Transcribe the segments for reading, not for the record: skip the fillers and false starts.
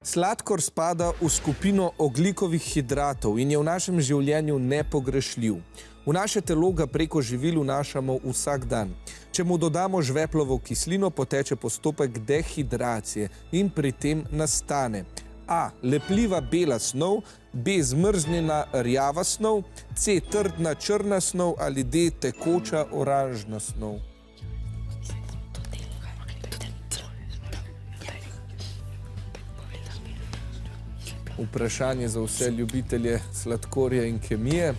Sladkor spada v skupino ogljikovih hidratov in je v našem življenju nepogrešljiv. V naše telo ga preko živil vnašamo vsak dan. Če mu dodamo žveplovo kislino, poteče postopek dehidracije in pri tem nastane A. Lepljiva bela snov, B. Zmrznjena rjava snov, C. Trdna črna snov ali D. Tekoča oranžna snov. Vprašanje za vse ljubitelje sladkorja in kemije.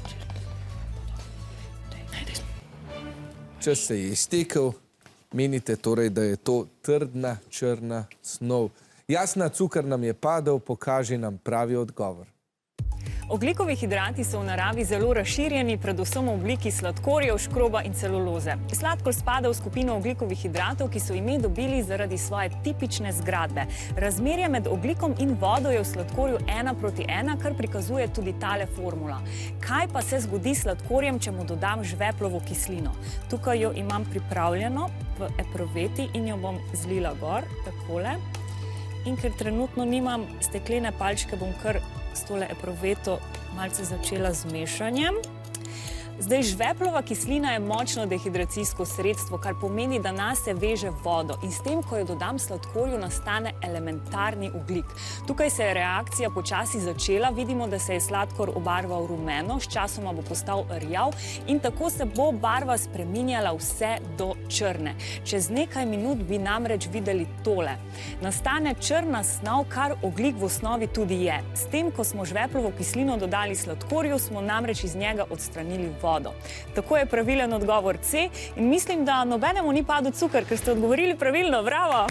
Čas se je iztekel, menite torej, da je to trdna črna snov. Jasna, cukor nam je padel, pokaži nam pravi odgovor. Ogljikovi hidrati so v naravi zelo razširjeni, predvsem v obliki sladkorjev, škroba in celuloze. Sladkor spada v skupino ogljikovih hidratov, ki so ime dobili zaradi svoje tipične zgradbe. Razmerje med ogljikom in vodo je v sladkorju 1:1, kar prikazuje tudi tale formula. Kaj pa se zgodi s sladkorjem, če mu dodam žveplovo kislino? Tukaj jo imam pripravljeno v epruveti in jo bom zlila gor, takole. In ker trenutno nimam steklene palčke, bom kar s tole epruveto malce začela z mešanjem. Zdaj, žveplova kislina je močno dehidracijsko sredstvo, kar pomeni, da nase veže vodo in s tem, ko jo dodam sladkorju, nastane elementarni ogljik. Tukaj se je reakcija počasi začela, vidimo, da se je sladkor obarval rumeno, sčasoma bo postal rjav in tako se bo barva spreminjala vse do črne. Čez nekaj minut bi namreč videli tole. Nastane črna snov, kar ogljik v osnovi tudi je. S tem, ko smo žveplovo kislino dodali sladkorju, smo namreč iz njega odstranili vodo. Tako je pravilen odgovor C in mislim, da nobenemu ni padel cukor, ker ste odgovorili pravilno. Bravo!